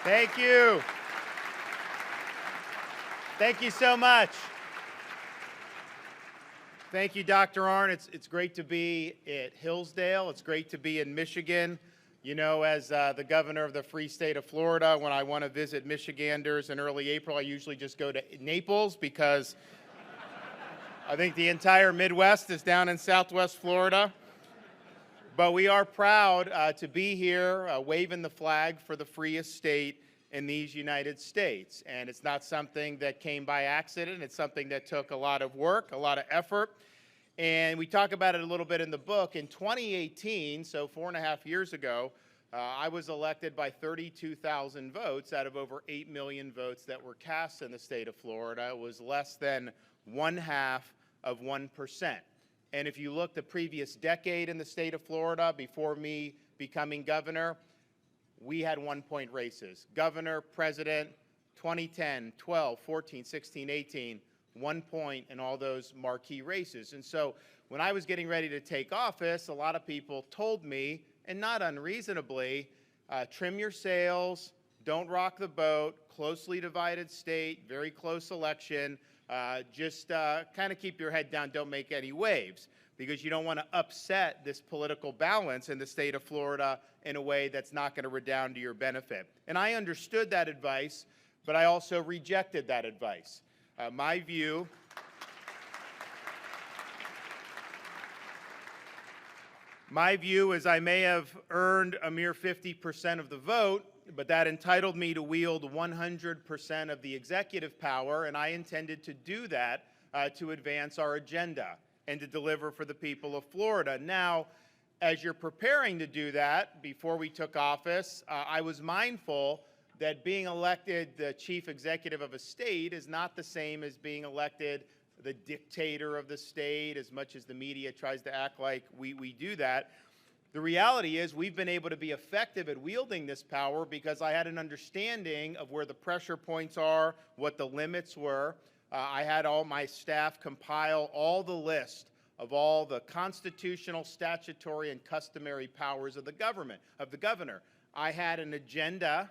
Thank you. Thank you so much. Thank you, Dr. Arnn. It's great to be at Hillsdale. It's great to be in Michigan. You know, as the governor of the free state of Florida, when I want to visit Michiganders in early April, I usually just go to Naples because I think the entire Midwest is down in Southwest Florida. But we are proud to be here waving the flag for the freest state in these United States. And it's not something that came by accident. It's something that took a lot of work, a lot of effort. And we talk about it a little bit in the book. In 2018, so 4.5 years ago, I was elected by 32,000 votes out of over 8 million votes that were cast in the state of Florida. It was less than 0.5%. And if you look the previous decade in the state of Florida, before me becoming governor, we had 1-point races. Governor, president, 2010, 12, 14, 16, 18, 1 point in all those marquee races. And so when I was getting ready to take office, a lot of people told me, and not unreasonably, trim your sails, don't rock the boat, closely divided state, very close election, just kind of keep your head down, don't make any waves, because you don't want to upset this political balance in the state of Florida in a way that's not going to redound to your benefit. And I understood that advice, but I also rejected that advice. My view is I may have earned a mere 50% of the vote, but that entitled me to wield 100% of the executive power, and I intended to do that to advance our agenda and to deliver for the people of Florida. Now, as you're preparing to do that, before we took office, I was mindful that being elected the chief executive of a state is not the same as being elected the dictator of the state, as much as the media tries to act like we do that. The reality is we've been able to be effective at wielding this power because I had an understanding of where the pressure points are, what the limits were. I had all my staff compile all the list of all the constitutional, statutory, and customary powers of the governor. I had an agenda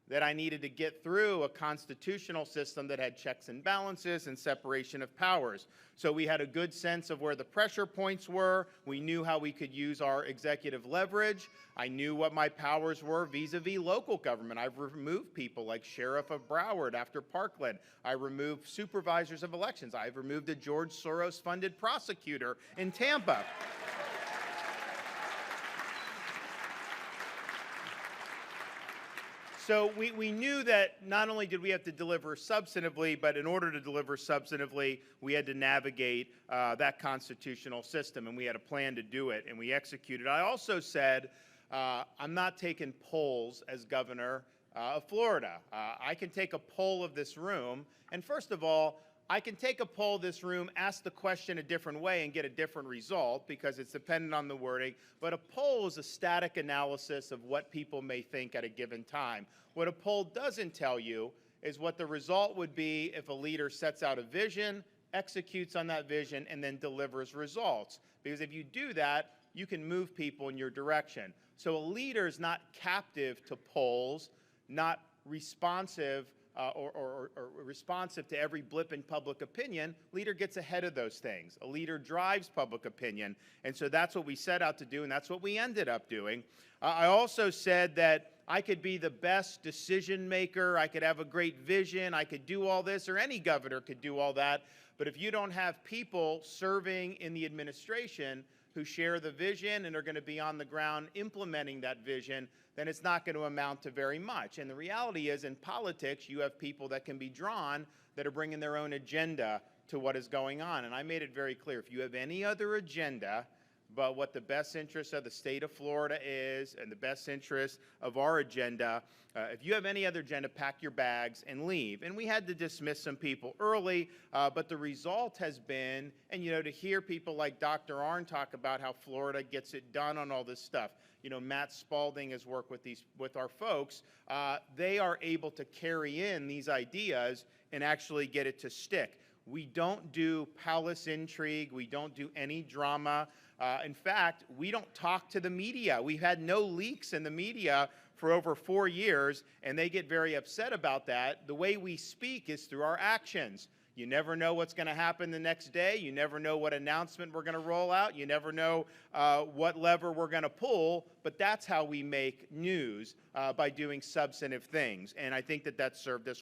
that I needed to get through a constitutional system that had checks and balances and separation of powers. So we had a good sense of where the pressure points were. We knew how we could use our executive leverage. I knew what my powers were vis-a-vis local government. I've removed people like Sheriff of Broward after Parkland. I removed supervisors of elections. I've removed a George Soros-funded prosecutor in Tampa. So we knew that not only did we have to deliver substantively, but in order to deliver substantively, we had to navigate that constitutional system, and we had a plan to do it, and we executed. I also said, I'm not taking polls as governor of Florida. I can take a poll of this room, and first of all, I can take a poll of this room, ask the question a different way, and get a different result because it's dependent on the wording. But a poll is a static analysis of what people may think at a given time. What a poll doesn't tell you is what the result would be if a leader sets out a vision, executes on that vision, and then delivers results. Because if you do that, you can move people in your direction. So a leader is not captive to polls, not responsive or responsive to every blip in public opinion. Leader gets ahead of those things. A leader drives public opinion. And so that's what we set out to do, and that's what we ended up doing. I also said that I could be the best decision maker. I could have a great vision. I could do all this, or any governor could do all that. But if you don't have people serving in the administration who share the vision and are going to be on the ground implementing that vision, then it's not going to amount to very much. And the reality is, in politics, you have people that can be drawn that are bringing their own agenda to what is going on. And I made it very clear, if you have any other agenda but what the best interest of the state of Florida is and the best interest of our agenda, if you have any other agenda, pack your bags and leave. And we had to dismiss some people early, but the result has been, and to hear people like Dr. Arnn talk about how Florida gets it done on all this stuff. Matt Spalding has worked with our folks. They are able to carry in these ideas and actually get it to stick. We don't do palace intrigue. We don't do any drama. In fact, we don't talk to the media. We've had no leaks in the media for over 4 years, and they get very upset about that. The way we speak is through our actions. You never know what's going to happen the next day. You never know what announcement we're going to roll out. You never know what lever we're going to pull, but that's how we make news, by doing substantive things. And I think that that's served us